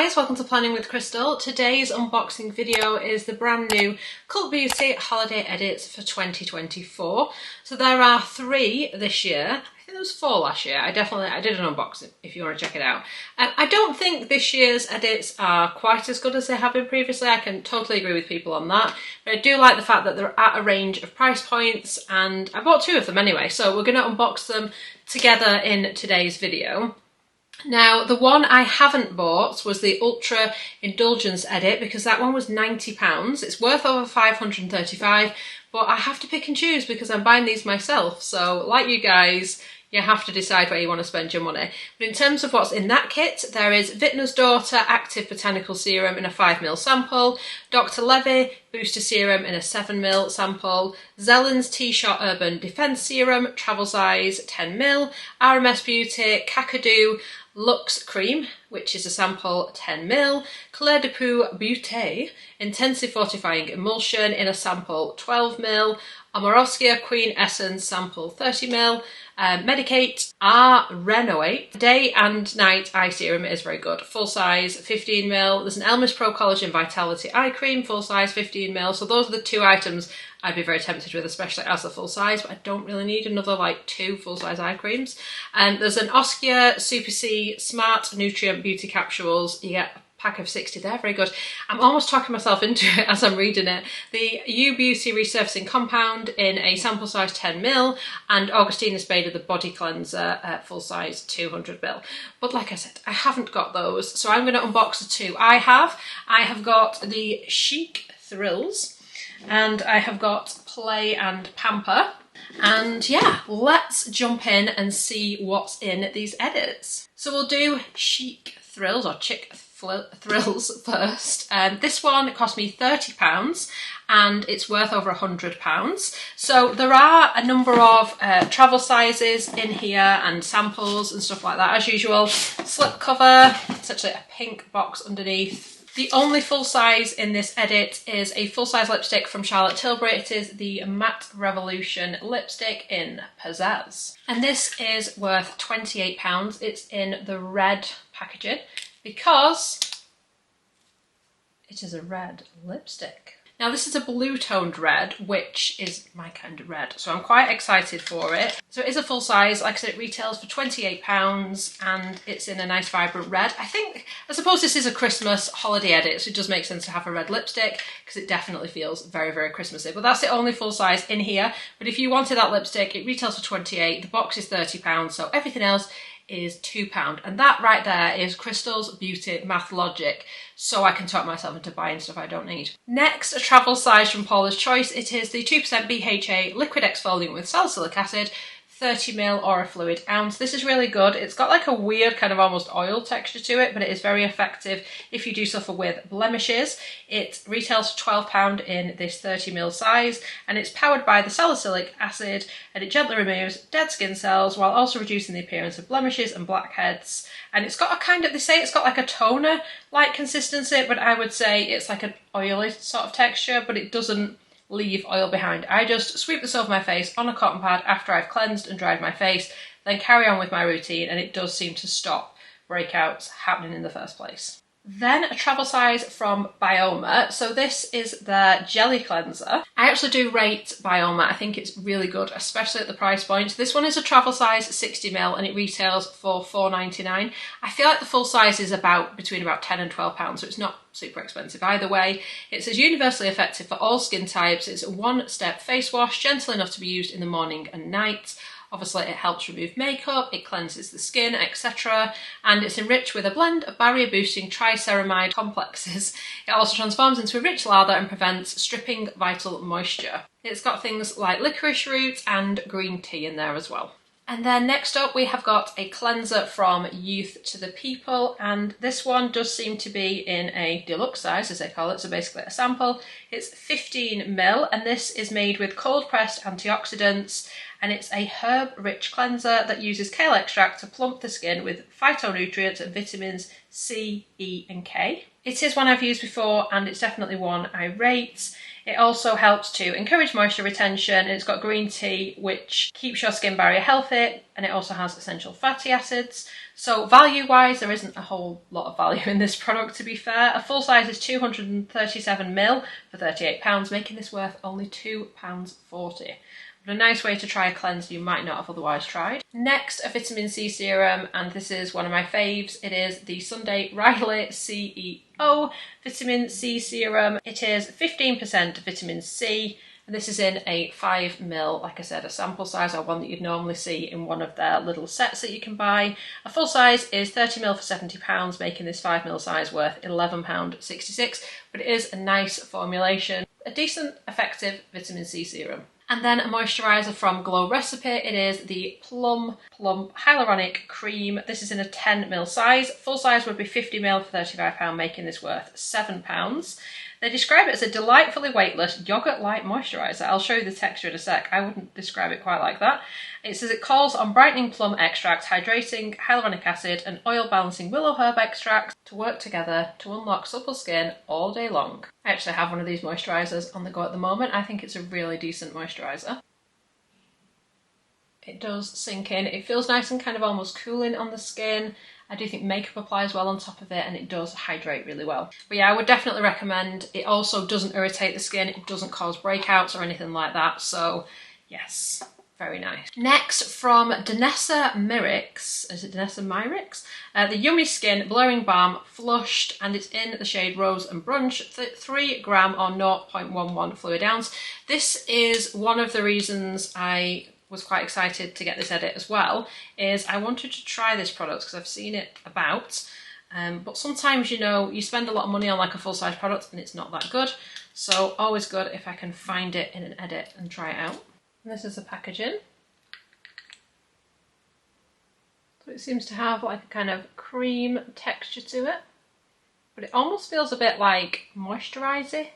guys, welcome to Planning with Crystal. Today's unboxing video is the brand new Cult Beauty Holiday Edits for 2024. So there are 3 this year. I think there was 4 last year. I did an unboxing if you want to check it out. I don't think this year's edits are quite as good as they have been previously. I can totally agree with people on that. But I do like the fact that they're at a range of price points, and I bought 2 of them anyway. So we're going to unbox them together in today's video. Now, the one I haven't bought was the Ultra Indulgence Edit because that one was £90. It's worth over £535, but I have to pick and choose because I'm buying these myself. So, like you guys, you have to decide where you want to spend your money. But in terms of what's in that kit, there is Vintner's Daughter Active Botanical Serum in a 5ml sample, Dr. Levy Booster Serum in a 7ml sample, Zellen's T-Shot Urban Defense Serum, travel size 10ml, RMS Beauty Kakadu Luxe Cream, which is a sample 10ml, Claire de Peau Beauté Intensive Fortifying Emulsion in a sample 12ml, Amaroskia Queen Essence sample 30ml, Medicate Renovate Day and Night Eye Serum is very good, full size 15ml. There's an Elmis Pro Collagen Vitality Eye Cream, full size 15ml. So those are the 2 items I'd be very tempted with, especially as a full size, but I don't really need another like 2 full size eye creams. And there's an Oskia Super C Smart Nutrient Beauty Capsules. You get a pack of 60 there, very good. I'm almost talking myself into it as I'm reading it. The U Beauty Resurfacing Compound in a sample size 10ml, and Augustina Spada the Body Cleanser full size 200ml. But like I said, I haven't got those, so I'm going to unbox the 2 I have. I have got the Chic Thrills, and I have got Play and Pamper. And yeah, let's jump in and see what's in these edits. So we'll do Chic Thrills, or Chic Thrills first. This one cost me £30 and it's worth over £100. So there are a number of travel sizes in here and samples and stuff like that as usual. Slip cover, it's actually a pink box underneath. The only full size in this edit is a full size lipstick from Charlotte Tilbury. It is the Matte Revolution lipstick in Pizzazz. And this is worth £28. It's in the red packaging because it is a red lipstick. Now this is a blue toned red, which is my kind of red, so I'm quite excited for it. So it is a full size, like I said, it retails for £28 and it's in a nice vibrant red. I suppose this is a Christmas holiday edit, so it does make sense to have a red lipstick because it definitely feels very, very Christmassy. But that's the only full size in here. But if you wanted that lipstick, it retails for £28, the box is £30, so everything else is £2. And that right there is Crystal's Beauty Math Logic, so I can talk myself into buying stuff I don't need. Next, a travel size from Paula's Choice. It is the 2% BHA Liquid Exfoliant with Salicylic Acid, 30ml or a fluid ounce. This is really good. It's got like a weird kind of almost oil texture to it, but it is very effective if you do suffer with blemishes. It retails for £12 in this 30ml size, and it's powered by the salicylic acid, and it gently removes dead skin cells while also reducing the appearance of blemishes and blackheads. And it's got a kind of, they say it's got like a toner-like consistency, but I would say it's like an oily sort of texture, but it doesn't leave oil behind. I just sweep this over my face on a cotton pad after I've cleansed and dried my face, then carry on with my routine, and it does seem to stop breakouts happening in the first place. Then a travel size from Bioma. So this is the Jelly Cleanser. I actually do rate Bioma. I think it's really good, especially at the price point. This one is a travel size 60ml and it retails for £4.99. I feel like the full size is between about £10 and £12, so it's not super expensive either way. It says universally effective for all skin types. It's a 1-step face wash, gentle enough to be used in the morning and night. Obviously, it helps remove makeup, it cleanses the skin, etc. And it's enriched with a blend of barrier-boosting triceramide complexes. It also transforms into a rich lather and prevents stripping vital moisture. It's got things like licorice root and green tea in there as well. And then next up we have got a cleanser from Youth to the People, and this one does seem to be in a deluxe size, as they call it, so basically a sample. It's 15ml and this is made with cold pressed antioxidants, and it's a herb-rich cleanser that uses kale extract to plump the skin with phytonutrients and vitamins C, E and K. It is one I've used before and it's definitely one I rate. It also helps to encourage moisture retention, and it's got green tea which keeps your skin barrier healthy, and it also has essential fatty acids. So value wise, there isn't a whole lot of value in this product, to be fair. A full size is 237ml for £38, making this worth only £2.40. But a nice way to try a cleanser you might not have otherwise tried. Next, a vitamin C serum, and this is one of my faves. It is the Sunday Riley CEO Vitamin C Serum. It is 15% vitamin C, and this is in a 5ml, like I said, a sample size, or one that you'd normally see in one of their little sets that you can buy. A full size is 30ml for £70, making this 5ml size worth £11.66, but it is a nice formulation, a decent, effective vitamin C serum. And then a moisturiser from Glow Recipe. It is the Plum Hyaluronic Cream. This is in a 10ml size. Full size would be 50ml for £35, making this worth £7. They describe it as a delightfully weightless, yogurt-like moisturiser. I'll show you the texture in a sec. I wouldn't describe it quite like that. It says it calls on brightening plum extract, hydrating hyaluronic acid, and oil-balancing willow herb extract to work together to unlock supple skin all day long. I actually have one of these moisturisers on the go at the moment. I think it's a really decent moisturiser. It does sink in. It feels nice and kind of almost cooling on the skin. I do think makeup applies well on top of it, and it does hydrate really well. But yeah, I would definitely recommend. It also doesn't irritate the skin. It doesn't cause breakouts or anything like that. So yes, very nice. Next, from Danessa Myricks, is it Danessa Myricks? The Yummy Skin Blurring Balm Flushed, and it's in the shade Rose and Brunch, 3 gram or 0.11 fluid ounce. This is one of the reasons I was quite excited to get this edit as well, is I wanted to try this product because I've seen it about, but sometimes, you know, you spend a lot of money on like a full-size product and it's not that good, so always good if I can find it in an edit and try it out. And this is the packaging. So it seems to have like a kind of cream texture to it, but it almost feels a bit like moisturisey.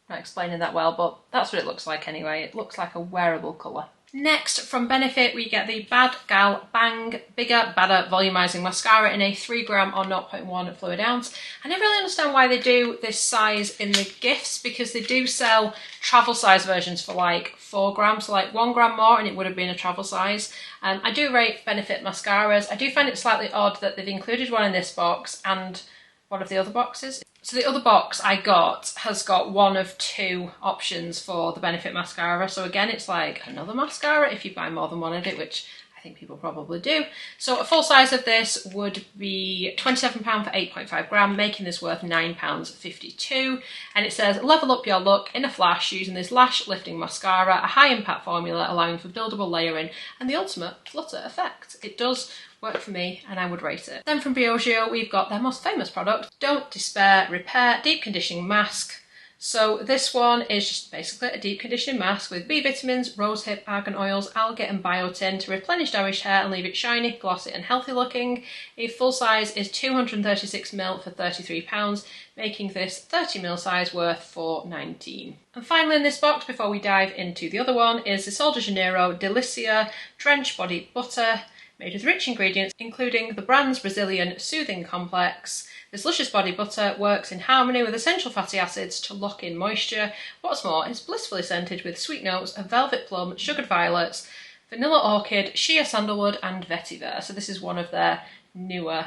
Not explaining that well, but that's what it looks like anyway. It looks like a wearable colour. Next, from Benefit, we get the Bad Gal Bang Bigger Badder Volumizing Mascara in a 3 gram or 0.1 fluid ounce. I never really understand why they do this size in the gifts, because they do sell travel size versions for like 4 grams, so like 1 gram more and it would have been a travel size. I do rate Benefit mascaras. I do find it slightly odd that they've included one in this box and one of the other boxes. So the other box I got has got one of 2 options for the Benefit mascara. So again, it's like another mascara if you buy more than one of it, which I think people probably do. So a full size of this would be £27 for 8.5 gram, making this worth £9.52. And it says, level up your look in a flash using this lash lifting mascara, a high impact formula allowing for buildable layering and the ultimate flutter effect. It does work for me and I would rate it. Then from Briogeo, we've got their most famous product, Don't Despair Repair Deep Conditioning Mask. So this one is just basically a deep conditioning mask with B vitamins, rosehip, argan oils, algae and biotin to replenish damaged hair and leave it shiny, glossy and healthy looking. A full size is 236ml for £33, making this 30ml size worth £4.19. And finally in this box, before we dive into the other one, is the Sol de Janeiro Delicia Drench Body Butter, made with rich ingredients including the brand's Brazilian Soothing Complex. This luscious body butter works in harmony with essential fatty acids to lock in moisture. What's more, it's blissfully scented with sweet notes of velvet plum, sugared violets, vanilla orchid, shea sandalwood and vetiver. So this is one of their newer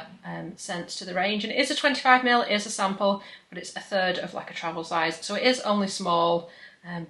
scents to the range, and it is a 25ml, it is a sample, but it's a third of like a travel size, so it is only small.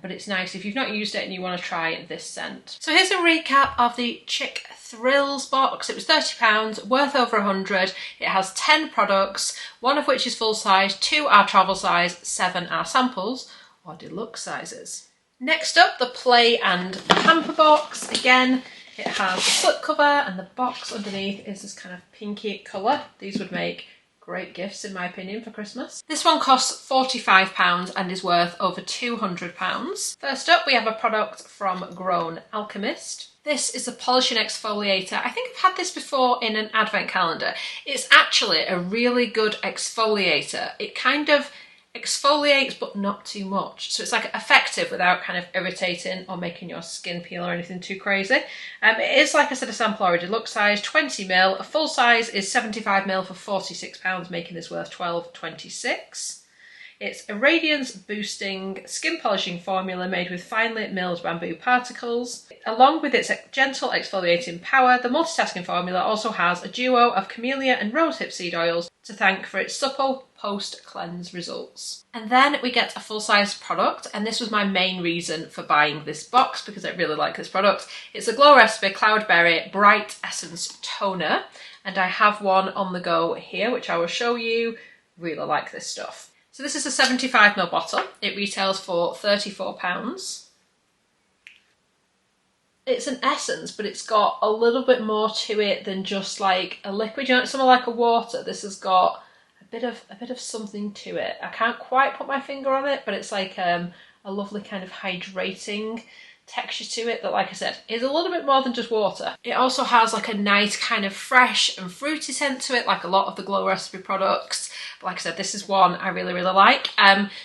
But it's nice if you've not used it and you want to try this scent. So here's a recap of the Chic Thrills box. It was £30, worth over 100. It has 10 products, one of which is full size, 2 are travel size, 7 are samples or deluxe sizes. Next up, the Play and Pamper box. Again, it has a slip cover and the box underneath is this kind of pinky colour. These would make great gifts in my opinion for Christmas. This one costs £45 and is worth over £200. First up we have a product from Grown Alchemist. This is a polishing exfoliator. I think I've had this before in an advent calendar. It's actually a really good exfoliator. It kind of exfoliates but not too much, so it's like effective without kind of irritating or making your skin peel or anything too crazy. It is, like I said, a sample or a deluxe size, 20ml. A full size is 75ml for £46, making this worth £12.26. It's a radiance boosting skin polishing formula made with finely milled bamboo particles. Along with its gentle exfoliating power, the multitasking formula also has a duo of camellia and rosehip seed oils to thank for its supple post-cleanse results. And then we get a full-size product, and this was my main reason for buying this box because I really like this product. It's a Glow Recipe Cloudberry Bright Essence Toner, and I have one on the go here, which I will show you. Really like this stuff. So this is a 75ml bottle. It retails for £34. It's an essence, but it's got a little bit more to it than just like a liquid. You know, it's something like a water. This has got a bit of something to it. I can't quite put my finger on it, but it's like a lovely kind of hydrating texture to it that, like I said, is a little bit more than just water. It also has like a nice kind of fresh and fruity scent to it, like a lot of the Glow Recipe products. But like I said, this is one I really, really like.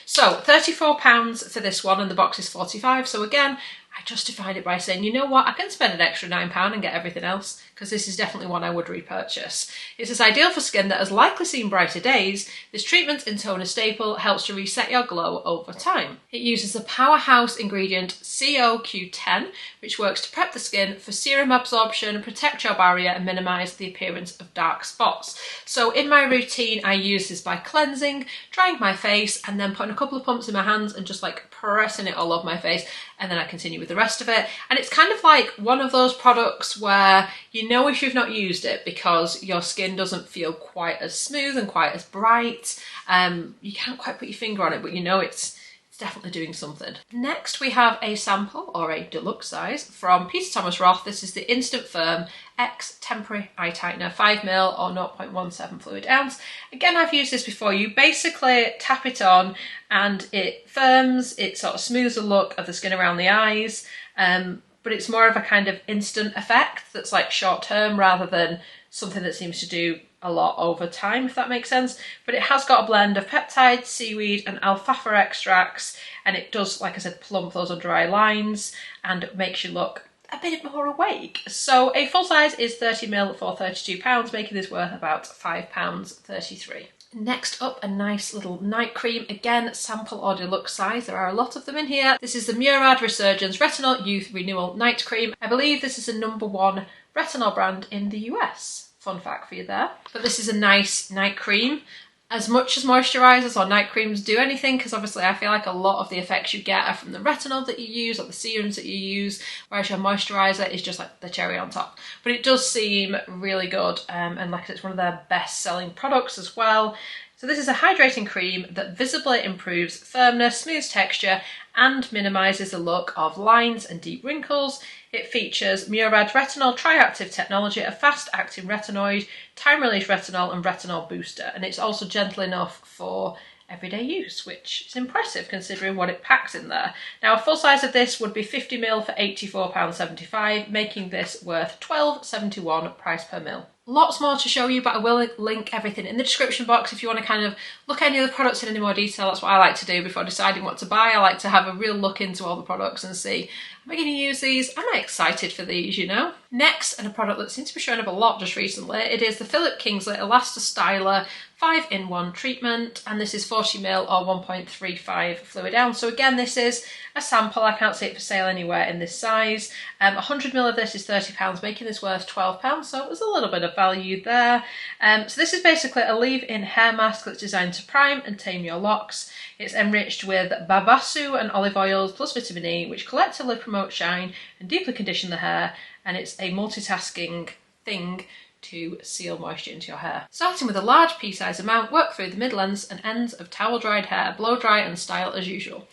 So £34 for this one, and the box is £45. So again, I justified it by saying, you know what, I can spend an extra £9 and get everything else, because this is definitely one I would repurchase. It is ideal for skin that has likely seen brighter days. This treatment and toner staple helps to reset your glow over time. It uses the powerhouse ingredient CoQ10, which works to prep the skin for serum absorption, protect your barrier and minimise the appearance of dark spots. So in my routine, I use this by cleansing, drying my face, and then putting a couple of pumps in my hands and just like pressing it all over my face, and then I continue with the rest of it. And it's kind of like one of those products where you know if you've not used it because your skin doesn't feel quite as smooth and quite as bright. You can't quite put your finger on it, but you know it's definitely doing something. Next we have a sample, or a deluxe size, from Peter Thomas Roth. This is the Instant Firm X Temporary Eye Tightener, 5ml or 0.17 fluid ounce. Again, I've used this before. You basically tap it on and it firms, it sort of smooths the look of the skin around the eyes, but it's more of a kind of instant effect that's like short term rather than something that seems to do a lot over time, if that makes sense. But it has got a blend of peptides, seaweed and alfalfa extracts, and it does, like I said, plump those under eye lines and makes you look a bit more awake. So a full size is 30ml for £32, making this worth about £5.33. Next up, a nice little night cream, again sample or deluxe size. There are a lot of them in here. This is the Murad Resurgence Retinol Youth Renewal Night Cream. I believe this is the #1 retinol brand in the US. Fun fact for you there. But this is a nice night cream. As much as moisturisers or night creams do anything, because obviously I feel like a lot of the effects you get are from the retinol that you use or the serums that you use, whereas your moisturiser is just like the cherry on top. But it does seem really good, and like it's one of their best selling products as well. So this is a hydrating cream that visibly improves firmness, smooths texture and minimises the look of lines and deep wrinkles. It features Murad Retinol Triactive Technology, a fast-acting retinoid, time-release retinol and retinol booster. And it's also gentle enough for everyday use, which is impressive considering what it packs in there. Now, a full size of this would be 50ml for £84.75, making this worth £12.71 price per mil. Lots more to show you, but I will link everything in the description box if you want to kind of look at any of the products in any more detail. That's what I like to do before deciding what to buy. I like to have a real look into all the products and see, am I going to use these? Am I excited for these, you know? Next, and a product that seems to be showing up a lot just recently, it is the Philip Kingsley Elastostyler 5-in-1 treatment, and this is 40ml or 1.35 fluid ounce. So again, this is a sample. I can't see it for sale anywhere in this size. 100ml of this is £30, making this worth £12, so it was a little bit of value there. So this is basically a leave-in hair mask that's designed to prime and tame your locks. It's enriched with babasu and olive oils plus vitamin E, which collectively promote shine and deeply condition the hair, and it's a multitasking thing to seal moisture into your hair. Starting with a large pea-sized amount, work through the mid-lengths and ends of towel-dried hair, blow dry and style as usual.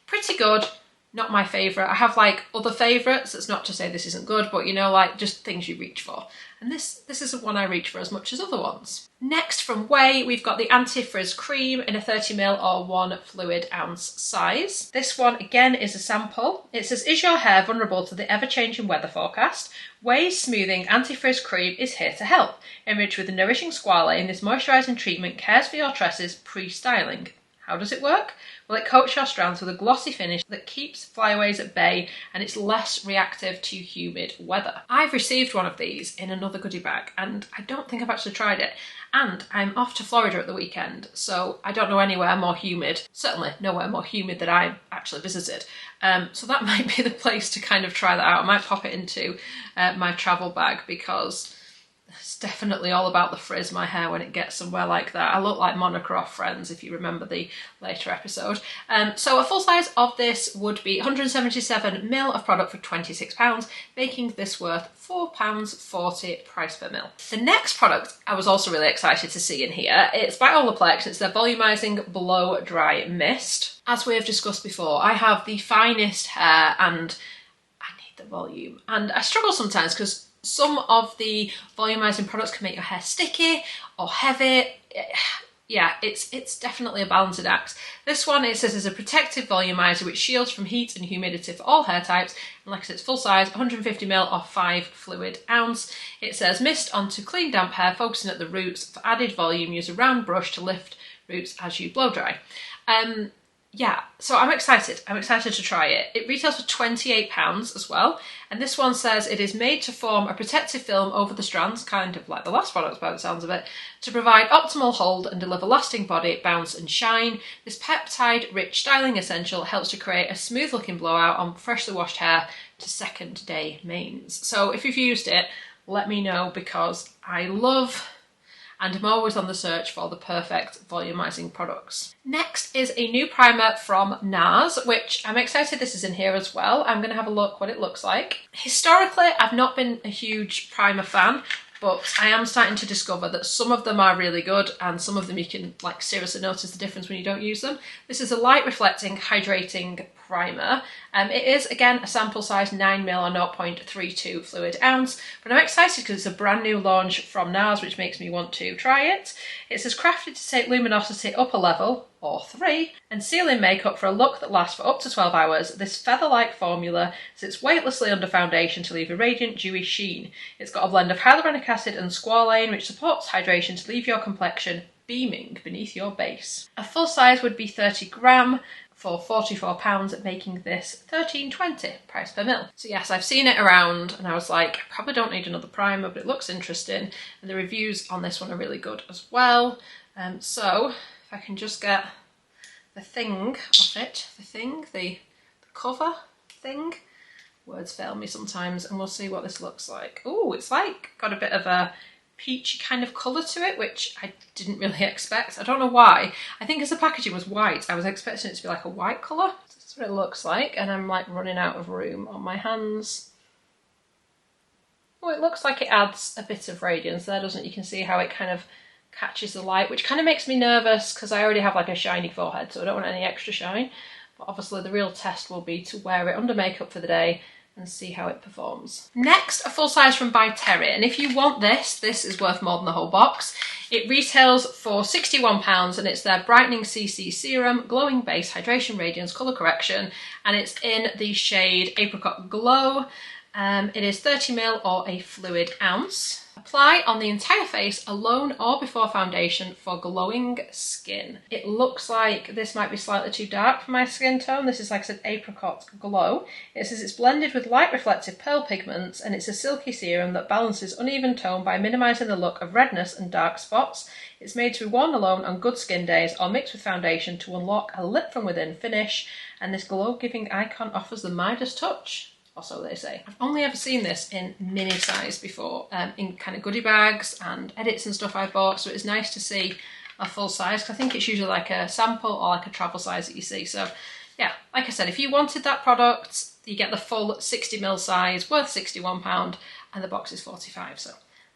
Pretty good, not my favourite. I have like other favourites. That's not to say this isn't good, but you know, like just things you reach for. And this isn't one I reach for as much as other ones. Next, from Way, we've got the Anti-Frizz Cream in a 30ml or 1 fluid ounce size. This one, again, is a sample. It says, is your hair vulnerable to the ever-changing weather forecast? Way's Smoothing Anti-Frizz Cream is here to help. Enriched with a nourishing squalane, this moisturising treatment cares for your tresses pre-styling. How does it work? Well, it coats your strands with a glossy finish that keeps flyaways at bay and it's less reactive to humid weather. I've received one of these in another goodie bag and I don't think I've actually tried it. And I'm off to Florida at the weekend, so I don't know anywhere more humid, certainly nowhere more humid than I actually visited. So that might be the place to kind of try that out. I might pop it into my travel bag because it's definitely all about the frizz, my hair, when it gets somewhere like that. I look like Monica off Friends, if you remember the later episode. So a full size of this would be 177ml of product for £26, making this worth £4.40 price per mil. The next product I was also really excited to see in here. It's by Olaplex. It's their Volumizing Blow Dry Mist. As we have discussed before, I have the finest hair and I need the volume. And I struggle sometimes because some of the volumizing products can make your hair sticky or heavy. Yeah, it's definitely a balancing act. This one, it says, is a protective volumizer which shields from heat and humidity for all hair types. And like I said, it's full size, 150ml or 5 fluid ounce. It says mist onto clean damp hair, focusing at the roots. For added volume, use a round brush to lift roots as you blow dry. Yeah, so I'm excited to try it. It retails for £28 as well. And this one says it is made to form a protective film over the strands, kind of like the last product by the sounds of it, to provide optimal hold and deliver lasting body, bounce and shine. This peptide-rich styling essential helps to create a smooth looking blowout on freshly washed hair to second day mains. So if you've used it, let me know because I love and I'm always on the search for the perfect volumizing products. Next is a new primer from NARS, which I'm excited this is in here as well. I'm going to have a look what it looks like. Historically, I've not been a huge primer fan, but I am starting to discover that some of them are really good and some of them you can like seriously notice the difference when you don't use them. This is a light reflecting hydrating primer. It is again a sample size 9ml or 0.32 fluid ounce, but I'm excited because it's a brand new launch from NARS, which makes me want to try it. It says crafted to take luminosity up a level or 3 and seal in makeup for a look that lasts for up to 12 hours. This feather-like formula sits weightlessly under foundation to leave a radiant dewy sheen. It's got a blend of hyaluronic acid and squalane which supports hydration to leave your complexion beaming beneath your base. A full size would be 30g for £44, making this £13.20 price per mil. So yes, I've seen it around and I was like, I probably don't need another primer, but it looks interesting. And the reviews on this one are really good as well. So if I can just get the thing of it, the cover thing. Words fail me sometimes, and we'll see what this looks like. Oh, it's like got a bit of a peachy kind of colour to it, which I didn't really expect. I don't know why. I think as the packaging was white, I was expecting it to be like a white colour. So this is what it looks like, and I'm like running out of room on my hands. Oh, it looks like it adds a bit of radiance there, doesn't it? You can see how it kind of catches the light, which kind of makes me nervous because I already have like a shiny forehead, so I don't want any extra shine. But obviously the real test will be to wear it under makeup for the day and see how it performs. Next, a full size from By Terry, and if you want this, this is worth more than the whole box. It retails for £61 and it's their Brightening CC Serum, Glowing Base Hydration Radiance Colour Correction, and it's in the shade Apricot Glow. It is 30ml or a fluid ounce. Apply on the entire face alone or before foundation for glowing skin. It looks like this might be slightly too dark for my skin tone. This is, like I said, Apricot Glow. It says it's blended with light reflective pearl pigments and it's a silky serum that balances uneven tone by minimising the look of redness and dark spots. It's made to be worn alone on good skin days or mixed with foundation to unlock a lit from within finish, and this glow-giving icon offers the Midas touch. Or so they say. I've only ever seen this in mini size before, in kind of goodie bags and edits and stuff I bought, so it's nice to see a full size because I think it's usually like a sample or like a travel size that you see. So yeah, like I said, if you wanted that product, you get the full 60ml size, worth £61, and the box is £45, so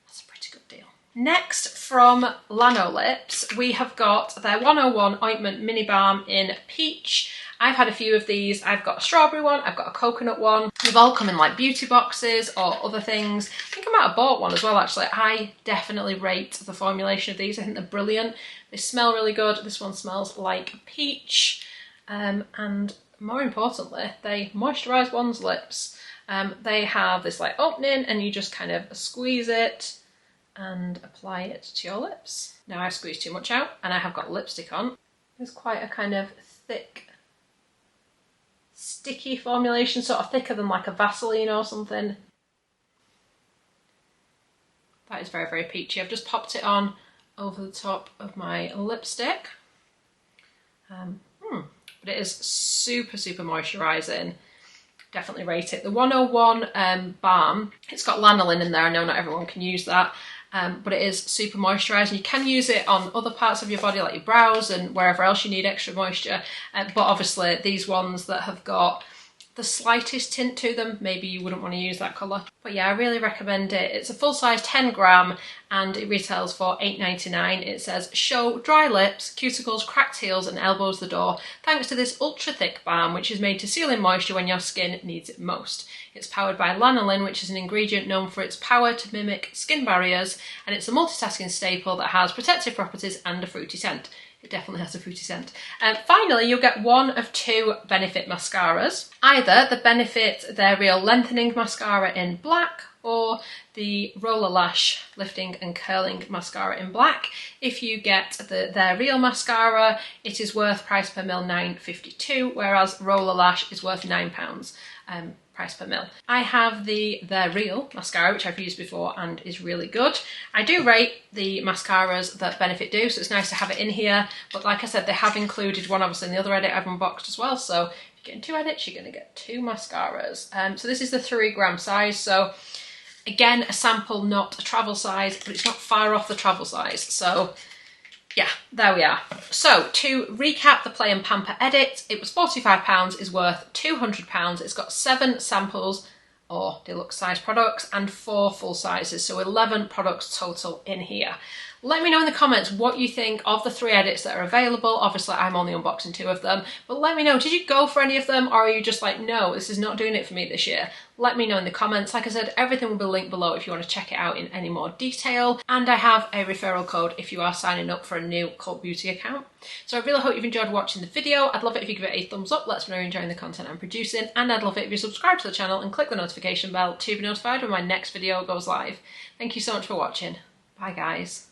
that's a pretty good deal. Next, from Lanolips, we have got their 101 Ointment Mini Balm in Peach. I've had a few of these. I've got a strawberry one, I've got a coconut one. They've all come in like beauty boxes or other things. I think I might have bought one as well actually. I definitely rate the formulation of these. I think they're brilliant. They smell really good. This one smells like peach. And more importantly, they moisturise one's lips. They have this like opening and you just kind of squeeze it and apply it to your lips. Now I've squeezed too much out and I have got lipstick on. It's quite a kind of thick, sticky formulation, sort of thicker than like a Vaseline or something. That is very, very peachy. I've just popped it on over the top of my lipstick. But it is super, super moisturising. Definitely rate it. The 101 balm, it's got lanolin in there. I know not everyone can use that, but it is super moisturising. You can use it on other parts of your body, like your brows and wherever else you need extra moisture. But obviously these ones that have got the slightest tint to them, maybe you wouldn't want to use that colour. But yeah, I really recommend it. It's a full size 10 gram and it retails for £8.99. It says, show dry lips, cuticles, cracked heels and elbows the door thanks to this ultra thick balm which is made to seal in moisture when your skin needs it most. It's powered by lanolin, which is an ingredient known for its power to mimic skin barriers, and it's a multitasking staple that has protective properties and a fruity scent. It definitely has a fruity scent. Finally, you'll get one of two Benefit mascaras. Either the Benefit Their Real Lengthening Mascara in black or the Roller Lash Lifting and Curling Mascara in black. If you get Their Real mascara, it is worth price per mil £9.52, whereas Roller Lash is worth £9 price per mil. I have the Their Real mascara, which I've used before and is really good. I do rate the mascaras that Benefit do, so it's nice to have it in here, but like I said, they have included one obviously in the other edit I've unboxed as well, so if you're getting two edits, you're going to get two mascaras. So this is the 3 gram size, so again, a sample, not a travel size, but it's not far off the travel size, so yeah, there we are. So to recap the Play and Pamper edit, it was £45, is worth £200. It's got 7 samples or deluxe size products and 4 full sizes, so 11 products total in here. Let me know in the comments what you think of the 3 edits that are available. Obviously, I'm only unboxing 2 of them, but let me know, did you go for any of them, or are you just like, no, this is not doing it for me this year? Let me know in the comments. Like I said, everything will be linked below if you want to check it out in any more detail. And I have a referral code if you are signing up for a new Cult Beauty account. So I really hope you've enjoyed watching the video. I'd love it if you give it a thumbs up, let me know you're enjoying the content I'm producing, and I'd love it if you subscribe to the channel and click the notification bell to be notified when my next video goes live. Thank you so much for watching. Bye guys.